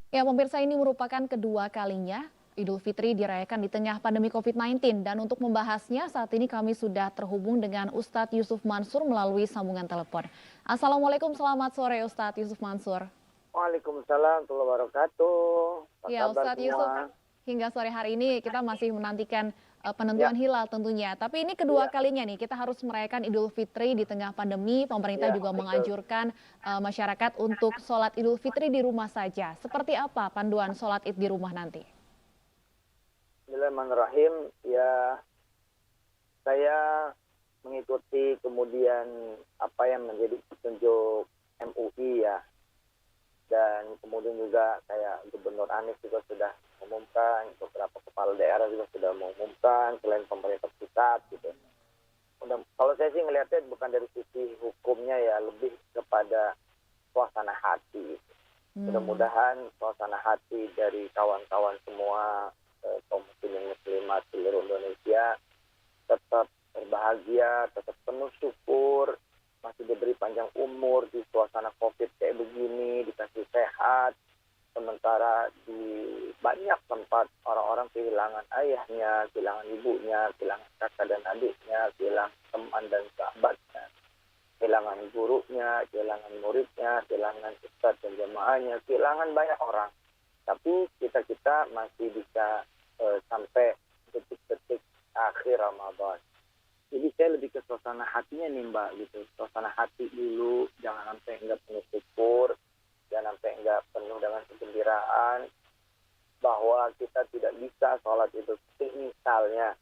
Ya, pemirsa, ini merupakan kedua kalinya Idul Fitri dirayakan di tengah pandemi COVID-19. Dan untuk membahasnya, saat ini kami sudah terhubung dengan Ustadz Yusuf Mansur melalui sambungan telepon. Assalamualaikum, selamat sore Ustadz Yusuf Mansur. Waalaikumsalam warahmatullahi wabarakatuh. Apa Ya, kabar Ustadz Yusuf, semua? hingga sore hari ini kita masih menantikan penentuan Ya, hilal tentunya. Tapi ini kedua ya, kalinya nih, kita harus merayakan Idul Fitri di tengah pandemi. Pemerintah ya, juga betul. menganjurkan masyarakat untuk sholat Idul Fitri di rumah saja. Seperti apa panduan sholat Id di rumah nanti? Bismillahirrahmanirrahim. Ya, saya mengikuti kemudian apa yang menjadi petunjuk MUI ya. Dan kemudian juga kayak Gubernur Anies juga sudah mengumumkan, beberapa kepala daerah juga sudah mengumumkan, selain pemerintah pusat gitu. Kalau saya sih ngelihatnya bukan dari sisi hukumnya ya, lebih kepada suasana hati. Hmm. Mudah-mudahan suasana hati dari kawan-kawan semua kaum muslimin muslimat seluruh Indonesia tetap berbahagia, tetap penuh syukur, masih diberi panjang umur di suasana COVID kayak begini, dikasih sehat. Sementara di banyak tempat orang-orang kehilangan ayahnya, kehilangan ibunya, kehilangan kakak dan adiknya, kehilangan teman dan sahabatnya, kehilangan gurunya, kehilangan muridnya, kehilangan ustadz dan jemaahnya, kehilangan banyak orang. Tapi kita masih bisa sampai detik-detik akhir Ramadan. Jadi saya lebih ke suasana hatinya nih Mbak gitu. Suasana hati dulu, jangan sampai enggak penuh syukur, jangan sampai enggak penuh dengan kegembiraan bahwa kita tidak bisa sholat itu misalnya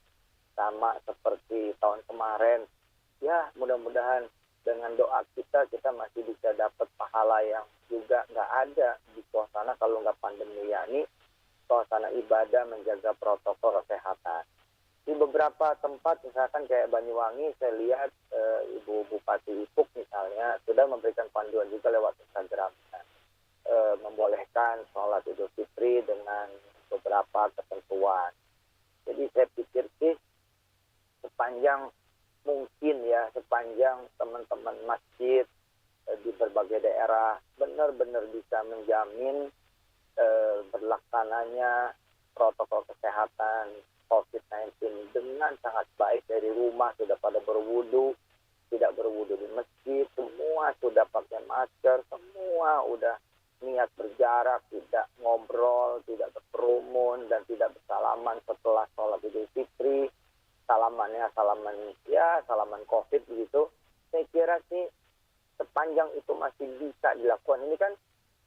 sama seperti tahun kemarin. Ya mudah-mudahan dengan doa kita masih bisa dapat pahala yang juga nggak ada di suasana kalau nggak pandemi, yakni suasana ibadah menjaga protokol kesehatan. Di beberapa tempat misalkan kayak Banyuwangi saya lihat Ibu Bupati Ipuk misalnya sudah memberikan panduan juga lewat Instagram, membolehkan sholat Idul Fitri dengan beberapa ketentuan. Jadi saya pikir sih sepanjang mungkin ya, sepanjang teman-teman masjid di berbagai daerah benar-benar bisa menjamin berlaksananya protokol kesehatan COVID-19 dengan sangat baik dari rumah, sudah pada berwudu, tidak berwudu di masjid, semua sudah pakai masker, semua udah niat berjarak, tidak ngobrol, tidak berkerumun, dan tidak bersalaman setelah sholat Idul Fitri. Salamannya salaman COVID begitu. Saya kira sih sepanjang itu masih bisa dilakukan. Ini kan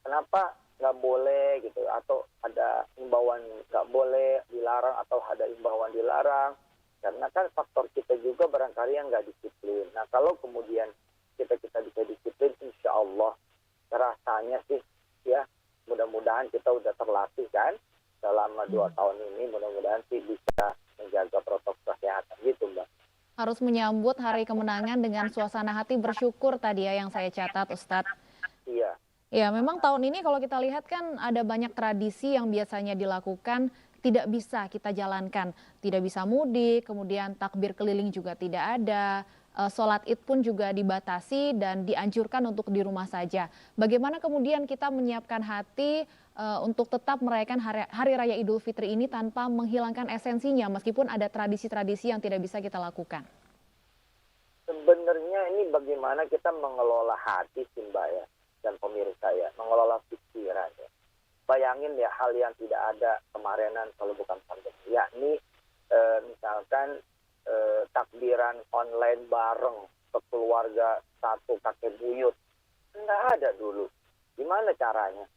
kenapa nggak boleh gitu, atau ada himbauan nggak boleh, dilarang, atau ada himbauan dilarang, karena kan faktor kita juga barangkali yang nggak disiplin. Nah kalau kemudian kita bisa disiplin, insya Allah rasanya sih ya, mudah-mudahan kita udah terlatih kan selama 2 tahun ini, mudah-mudahan sih bisa menjaga protokol kesehatan gitu Mbak. Harus menyambut hari kemenangan dengan suasana hati bersyukur tadi ya yang saya catat, Ustadz. Iya, Ya, memang tahun ini kalau kita lihat kan ada banyak tradisi yang biasanya dilakukan tidak bisa kita jalankan. Tidak bisa mudik, kemudian takbir keliling juga tidak ada, sholat id pun juga dibatasi dan dianjurkan untuk di rumah saja. Bagaimana kemudian kita menyiapkan hati untuk tetap merayakan hari Raya Idul Fitri ini tanpa menghilangkan esensinya meskipun ada tradisi-tradisi yang tidak bisa kita lakukan? sebenarnya ini bagaimana kita mengelola hati sih Mbak ya, dan pemirsa ya, mengelola pikiran ya. Bayangin ya hal yang tidak ada kemarinan kalau bukan pandemi, yakni misalkan takbiran online bareng sekeluarga satu kakek buyut, nggak ada dulu. Gimana caranya?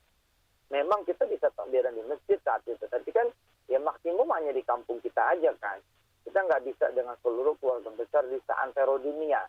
Memang kita bisa takbiran di masjid saat itu, tapi kan ya maksimum hanya di kampung kita aja kan. Kita nggak bisa dengan seluruh keluarga besar di seantero dunia.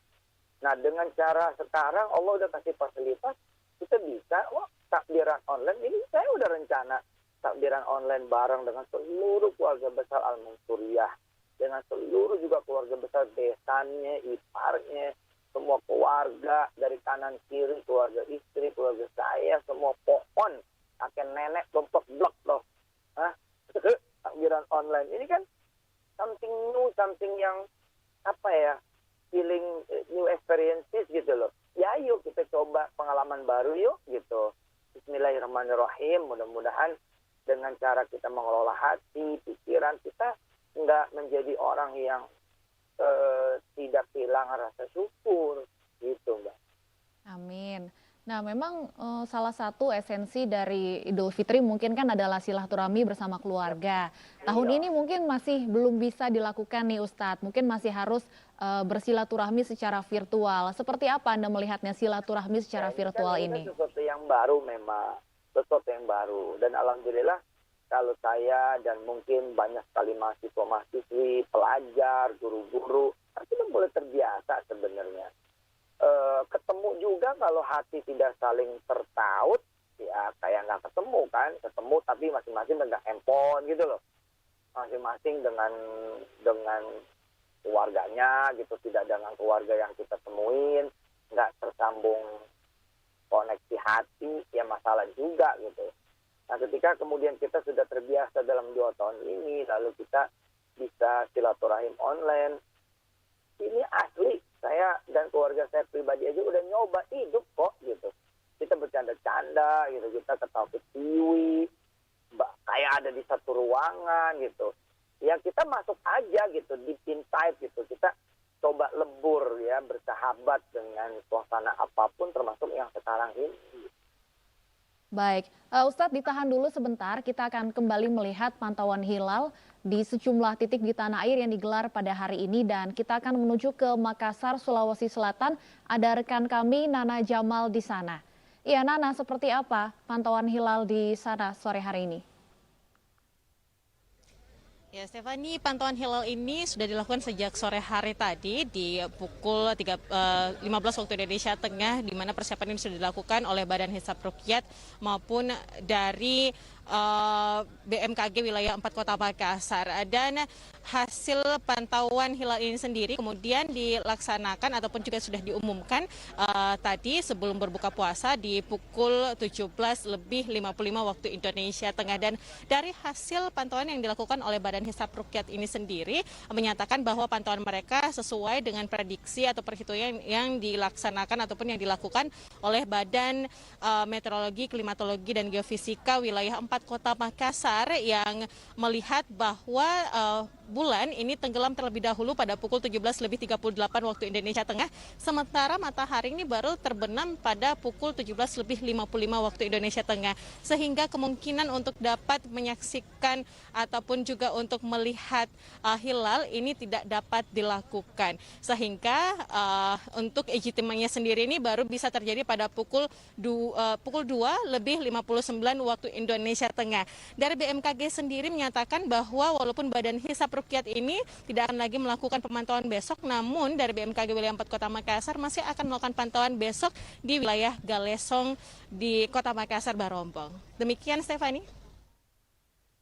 Nah dengan cara sekarang Allah udah kasih fasilitas, kita bisa takbiran online. Ini saya udah rencana takbiran online bareng dengan seluruh keluarga besar Al-Mansuriyah, dengan seluruh juga keluarga besar besannya, iparnya, semua keluarga dari kanan kiri, keluarga istri, keluarga saya, semua pohon, kakek nenek, tumpuk blok loh. Hah? Takbiran online ini kan something new, something yang apa ya, feeling new experiences gitu loh. Ya yuk kita coba pengalaman baru yuk gitu. Bismillahirrahmanirrahim. Mudah-mudahan dengan cara kita mengelola hati, pikiran kita nggak menjadi orang yang tidak kehilangan rasa syukur, gitu Mbak. Amin. Nah, memang salah satu esensi dari Idul Fitri mungkin kan adalah silaturahmi bersama keluarga. Tahun Iya. ini mungkin masih belum bisa dilakukan nih Ustadz, mungkin masih harus bersilaturahmi secara virtual. Seperti apa Anda melihatnya silaturahmi secara virtual Ini kan ini? sesuatu yang baru memang, sesuatu yang baru. Dan alhamdulillah kalau saya dan mungkin banyak sekali mahasiswa-mahasiswi, pelajar, guru-guru, kan sudah mulai terbiasa sebenarnya. Ketemu juga kalau hati tidak saling tertaut, ya kayak nggak ketemu kan, ketemu tapi masing-masing dengan handphone gitu loh, masing-masing dengan keluarganya gitu, tidak dengan keluarga yang kita temuin, nggak tersambung koneksi hati, ya masalah juga gitu. Nah ketika kemudian kita sudah terbiasa dalam 2 tahun ini, lalu kita bisa silaturahim online, ini asli saya dan keluarga saya pribadi aja udah nyoba hidup kok gitu. Kita bercanda-canda gitu, kita ketawa ketiwi, kayak ada di satu ruangan gitu. Ya kita masuk aja gitu di type gitu. Kita coba lebur ya, bersahabat dengan suasana apapun termasuk yang sekarang ini. Baik, Ustadz ditahan dulu sebentar, kita akan kembali melihat pantauan hilal di sejumlah titik di tanah air yang digelar pada hari ini dan kita akan menuju ke Makassar, Sulawesi Selatan. Ada rekan kami Nana Jamal di sana. Iya Nana, seperti apa pantauan hilal di sana sore hari ini? Ya, Stefani, pantauan hilal ini sudah dilakukan sejak sore hari tadi di pukul 15 waktu Indonesia Tengah, di mana persiapan ini sudah dilakukan oleh Badan Hisab Ruqyat maupun dari BMKG wilayah 4 Kota Makassar. Dan hasil pantauan hilal ini sendiri kemudian dilaksanakan ataupun juga sudah diumumkan tadi sebelum berbuka puasa di pukul 17:55 waktu Indonesia Tengah. Dan dari hasil pantauan yang dilakukan oleh Badan Hisab Ruqyat ini sendiri menyatakan bahwa pantauan mereka sesuai dengan prediksi atau perhitungan yang dilaksanakan ataupun yang dilakukan oleh Badan Meteorologi, Klimatologi, dan Geofisika wilayah 4 Kota Makassar yang melihat bahwa bulan ini tenggelam terlebih dahulu pada pukul 17:38 waktu Indonesia Tengah, sementara matahari ini baru terbenam pada pukul 17:55 waktu Indonesia Tengah, sehingga kemungkinan untuk dapat menyaksikan ataupun juga untuk melihat hilal ini tidak dapat dilakukan, sehingga untuk ijtimanya sendiri ini baru bisa terjadi pada pukul 2:59 waktu Indonesia Tengah. Dari BMKG sendiri menyatakan bahwa walaupun Badan Hisab Ruqyat ini tidak akan lagi melakukan pemantauan besok, namun dari BMKG wilayah 4 Kota Makassar masih akan melakukan pantauan besok di wilayah Galesong di Kota Makassar, Barombong. Demikian Stefani.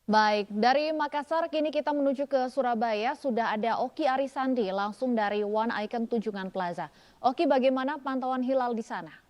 Baik, dari Makassar kini kita menuju ke Surabaya. Sudah ada Oki Arisandi langsung dari One Icon Tunjungan Plaza. Oki, bagaimana pantauan hilal di sana?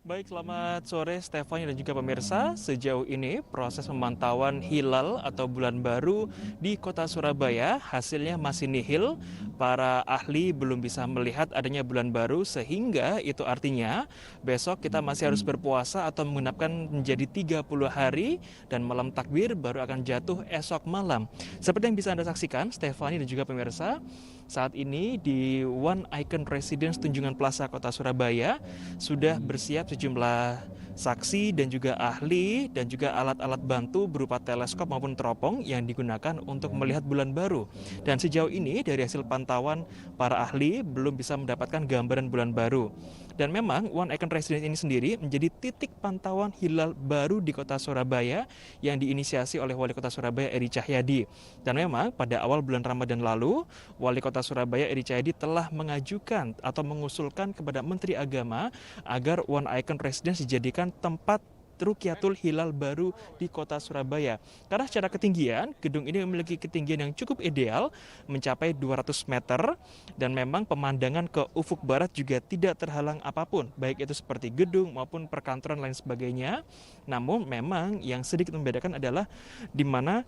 Baik, selamat sore Stefani dan juga pemirsa. Sejauh ini proses pemantauan hilal atau bulan baru di kota Surabaya hasilnya masih nihil. Para ahli belum bisa melihat adanya bulan baru, sehingga itu artinya besok kita masih harus berpuasa atau menggenapkan menjadi 30 hari dan malam takbir baru akan jatuh esok malam. Seperti yang bisa Anda saksikan Stefani dan juga pemirsa, saat ini di One Icon Residence Tunjungan Plaza Kota Surabaya sudah bersiap sejumlah saksi dan juga ahli dan juga alat-alat bantu berupa teleskop maupun teropong yang digunakan untuk melihat bulan baru. Dan sejauh ini dari hasil pantauan para ahli belum bisa mendapatkan gambaran bulan baru. Dan memang One Icon Residence ini sendiri menjadi titik pantauan hilal baru di kota Surabaya yang diinisiasi oleh Wali Kota Surabaya Eri Cahyadi. Dan memang pada awal bulan Ramadan lalu, Wali Kota Surabaya Eri Cahyadi telah mengajukan atau mengusulkan kepada Menteri Agama agar One Icon Residence dijadikan tempat Rukyatul Hilal baru di kota Surabaya. Karena secara ketinggian, gedung ini memiliki ketinggian yang cukup ideal, mencapai 200 meter, dan memang pemandangan ke ufuk barat juga tidak terhalang apapun, baik itu seperti gedung maupun perkantoran lain sebagainya. Namun memang yang sedikit membedakan adalah di mana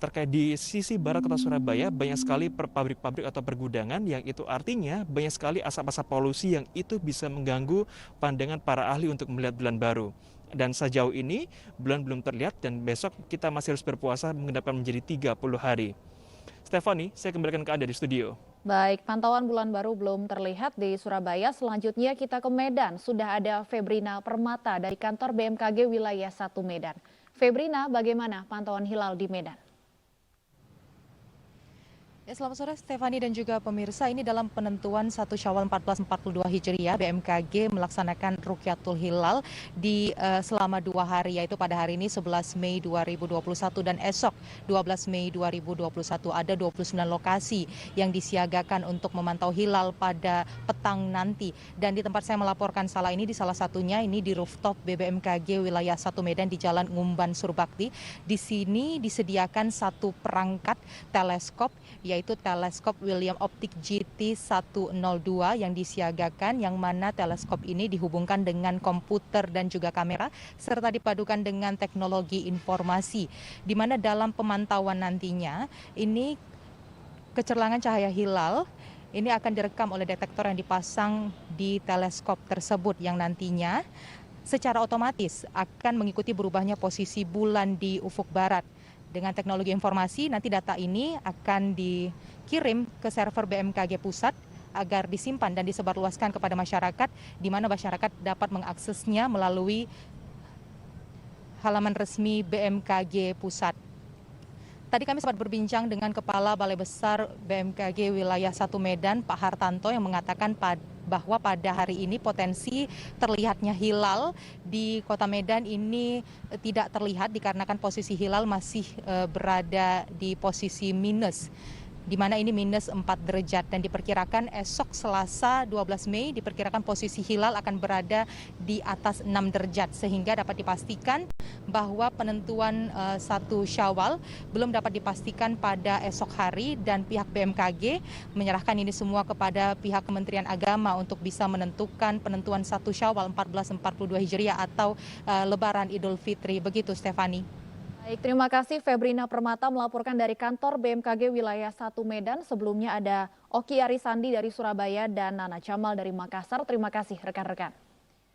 terkait di sisi barat kota Surabaya banyak sekali pabrik-pabrik atau pergudangan yang itu artinya banyak sekali asap-asap polusi yang itu bisa mengganggu pandangan para ahli untuk melihat bulan baru. Dan sejauh ini bulan belum terlihat dan besok kita masih harus berpuasa mengendapkan menjadi 30 hari. Stephanie, saya kembalikan ke Anda di studio. Baik, pantauan bulan baru belum terlihat di Surabaya. Selanjutnya kita ke Medan. Sudah ada Febrina Permata dari kantor BMKG wilayah 1 Medan. Febrina, bagaimana pantauan hilal di Medan? Ya, selamat sore Stefani dan juga pemirsa. Ini dalam penentuan 1 Syawal 1442 Hijriah, BMKG melaksanakan Rukyatul Hilal di selama 2 hari, yaitu pada hari ini 11 Mei 2021 dan esok 12 Mei 2021. Ada 29 lokasi yang disiagakan untuk memantau hilal pada petang nanti. Dan di tempat saya melaporkan salah ini, di salah satunya ini di rooftop BMKG wilayah 1 Medan di Jalan Ngumban Surbakti. Di sini disediakan satu perangkat teleskop, yaitu teleskop William Optic GT 102 yang disiagakan, yang mana teleskop ini dihubungkan dengan komputer dan juga kamera serta dipadukan dengan teknologi informasi, di mana dalam pemantauan nantinya ini kecerlangan cahaya hilal ini akan direkam oleh detektor yang dipasang di teleskop tersebut, yang nantinya secara otomatis akan mengikuti berubahnya posisi bulan di ufuk barat. Dengan teknologi informasi, nanti data ini akan dikirim ke server BMKG Pusat agar disimpan dan disebarluaskan kepada masyarakat, di mana masyarakat dapat mengaksesnya melalui halaman resmi BMKG Pusat. Tadi kami sempat berbincang dengan Kepala Balai Besar BMKG Wilayah 1 Medan, Pak Hartanto, yang mengatakan bahwa pada hari ini potensi terlihatnya hilal di Kota Medan ini tidak terlihat dikarenakan posisi hilal masih berada di posisi minus, di mana ini minus 4 derajat, dan diperkirakan esok Selasa 12 Mei diperkirakan posisi hilal akan berada di atas 6 derajat, sehingga dapat dipastikan bahwa penentuan 1 Syawal belum dapat dipastikan pada esok hari, dan pihak BMKG menyerahkan ini semua kepada pihak Kementerian Agama untuk bisa menentukan penentuan 1 Syawal 1442 Hijriah atau Lebaran Idul Fitri. Begitu Stefani. Baik, terima kasih Febrina Permata melaporkan dari kantor BMKG wilayah 1 Medan. Sebelumnya ada Oki Arisandi dari Surabaya dan Nana Jamal dari Makassar. Terima kasih rekan-rekan.